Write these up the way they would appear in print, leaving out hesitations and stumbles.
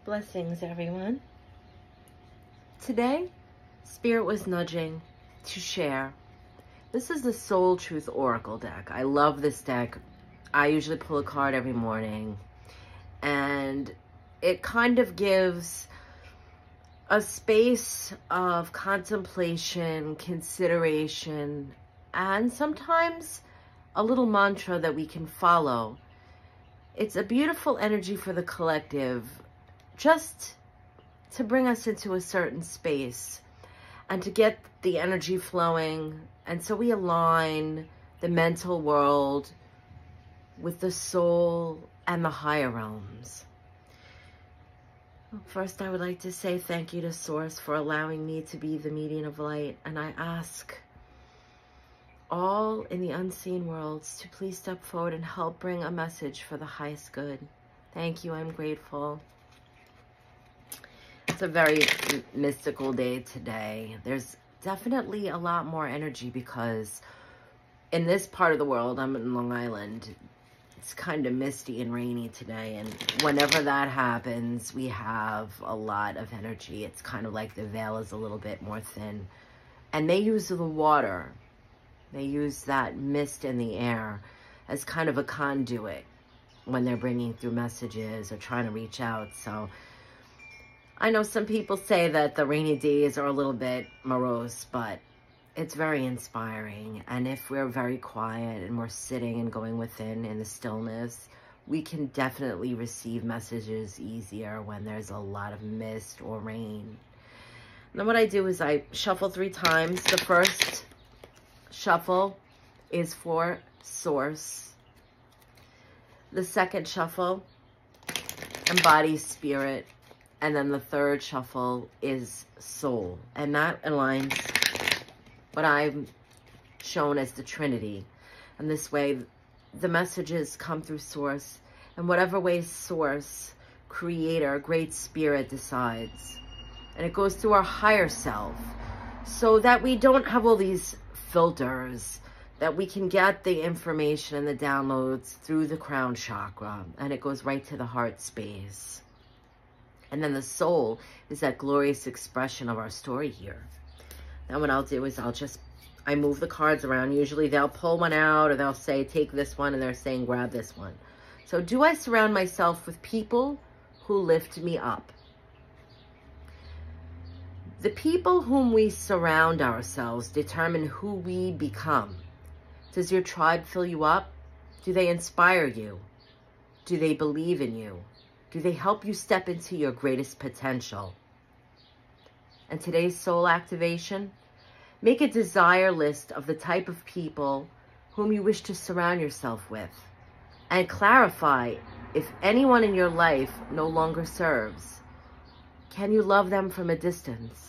Blessings, everyone. Today, Spirit was nudging to share. This is the Soul Truth Oracle deck. I love this deck. I usually pull a card every morning, and it kind of gives a space of contemplation, consideration, and sometimes a little mantra that we can follow. It's a beautiful energy for the collective, just to bring us into a certain space and to get the energy flowing. And so we align the mental world with the soul and the higher realms. First, I would like to say thank you to Source for allowing me to be the medium of light. And I ask all in the unseen worlds to please step forward and help bring a message for the highest good. Thank you. I'm grateful. It's a very mystical day today. There's definitely a lot more energy because in this part of the world, I'm in Long Island, it's kind of misty and rainy today. And whenever that happens, we have a lot of energy. It's kind of like the veil is a little bit more thin. And they use the water. They use that mist in the air as kind of a conduit when they're bringing through messages or trying to reach out. So I know some people say that the rainy days are a little bit morose, but it's very inspiring. And if we're very quiet and we're sitting and going within in the stillness, we can definitely receive messages easier when there's a lot of mist or rain. And then what I do is I shuffle 3 times. The first shuffle is for Source. The second shuffle embodies Spirit. And then the third shuffle is Soul. And that aligns what I've shown as the Trinity. And this way, the messages come through Source. And whatever way Source, Creator, Great Spirit decides. And it goes through our higher self. So that we don't have all these filters, that we can get the information and the downloads through the crown chakra, and it goes right to the heart space. And then the soul is that glorious expression of our story here. Now what I'll do is I move the cards around. Usually they'll pull one out or they'll say, take this one, and they're saying, grab this one. So do I surround myself with people who lift me up? The people whom we surround ourselves determine who we become. Does your tribe fill you up? Do they inspire you? Do they believe in you? Do they help you step into your greatest potential? And today's soul activation, make a desire list of the type of people whom you wish to surround yourself with, and clarify if anyone in your life no longer serves. Can you love them from a distance?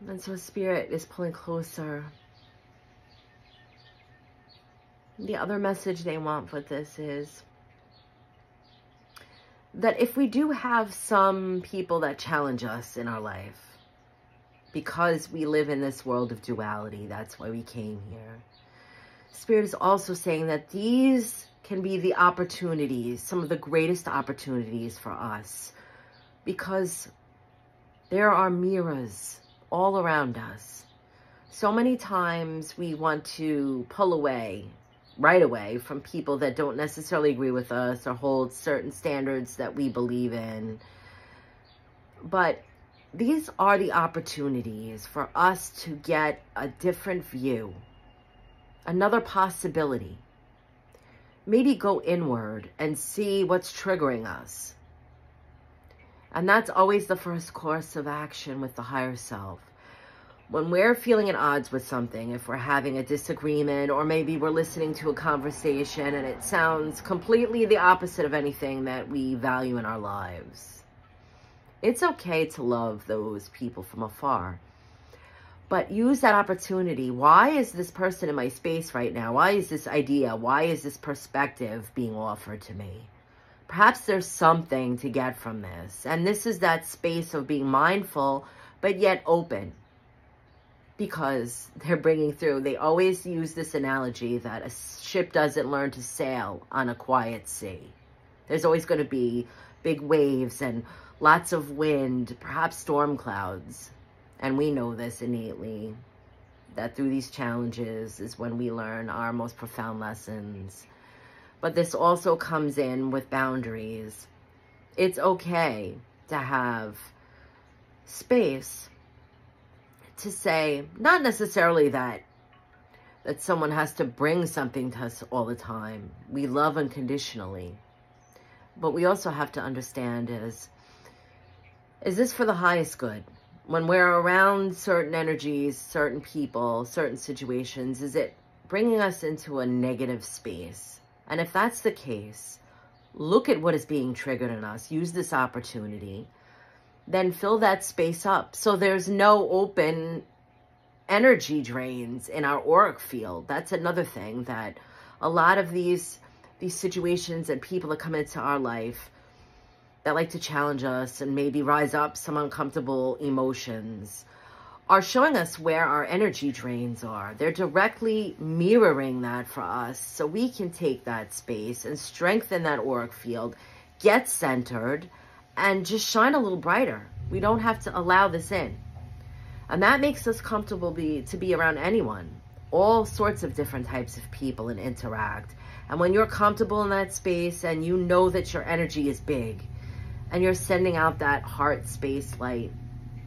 And so Spirit is pulling closer. The other message they want with this is that if we do have some people that challenge us in our life, because we live in this world of duality, that's why we came here. Spirit is also saying that these can be the opportunities, some of the greatest opportunities for us, because there are mirrors all around us. So many times we want to pull away right away from people that don't necessarily agree with us or hold certain standards that we believe in. But these are the opportunities for us to get a different view, another possibility. Maybe go inward and see what's triggering us. And that's always the first course of action with the higher self. When we're feeling at odds with something, if we're having a disagreement, or maybe we're listening to a conversation and it sounds completely the opposite of anything that we value in our lives, it's okay to love those people from afar. But use that opportunity. Why is this person in my space right now? Why is this idea? Why is this perspective being offered to me? Perhaps there's something to get from this. And this is that space of being mindful, but yet open. Because they're bringing through, they always use this analogy that a ship doesn't learn to sail on a quiet sea. There's always going to be big waves and lots of wind, perhaps storm clouds. And we know this innately, that through these challenges is when we learn our most profound lessons. But this also comes in with boundaries. It's okay to have space to say, not necessarily that someone has to bring something to us all the time. We love unconditionally. But we also have to understand is this for the highest good? When we're around certain energies, certain people, certain situations, is it bringing us into a negative space? And if that's the case, look at what is being triggered in us. Use this opportunity. Then fill that space up so there's no open energy drains in our auric field. That's another thing, that a lot of these situations and people that come into our life that like to challenge us and maybe rise up some uncomfortable emotions are showing us where our energy drains are. They're directly mirroring that for us so we can take that space and strengthen that auric field, get centered, and just shine a little brighter. We don't have to allow this in. And that makes us comfortable to be around anyone, all sorts of different types of people, and interact. And when you're comfortable in that space and you know that your energy is big and you're sending out that heart space light,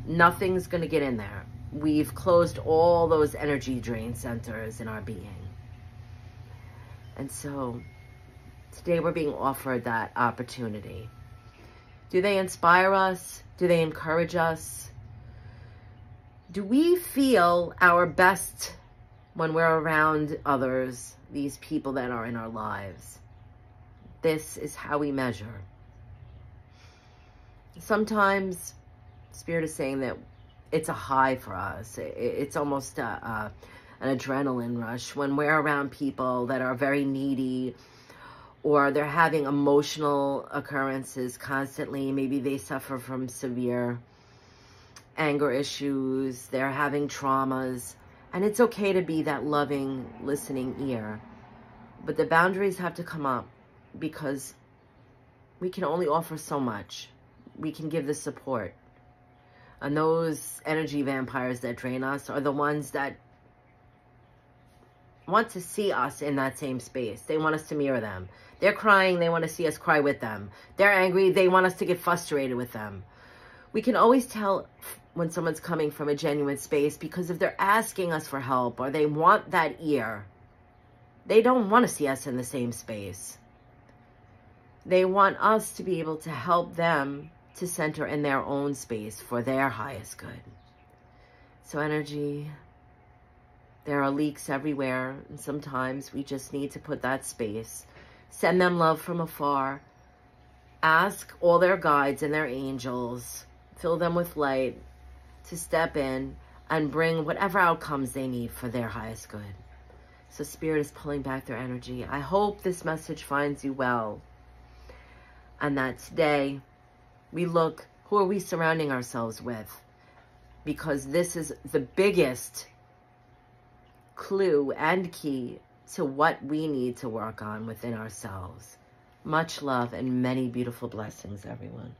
nothing's going to get in there. We've closed all those energy drain centers in our being. And so today we're being offered that opportunity. Do they inspire us? Do they encourage us? Do we feel our best when we're around others, these people that are in our lives? This is how we measure. Sometimes Spirit is saying that it's a high for us. It's almost an adrenaline rush when we're around people that are very needy, or they're having emotional occurrences constantly. Maybe they suffer from severe anger issues. They're having traumas. And it's okay to be that loving, listening ear. But the boundaries have to come up, because we can only offer so much. We can give the support. And those energy vampires that drain us are the ones that want to see us in that same space. They want us to mirror them. They're crying, they want to see us cry with them. They're angry, they want us to get frustrated with them. We can always tell when someone's coming from a genuine space, because if they're asking us for help or they want that ear, they don't want to see us in the same space. They want us to be able to help them to center in their own space for their highest good. So energy, there are leaks everywhere, and sometimes we just need to put that space. Send them love from afar. Ask all their guides and their angels, fill them with light, to step in and bring whatever outcomes they need for their highest good. So Spirit is pulling back their energy. I hope this message finds you well, and that today we look, who are we surrounding ourselves with? Because this is the biggest clue and key to what we need to work on within ourselves. Much love and many beautiful blessings, everyone.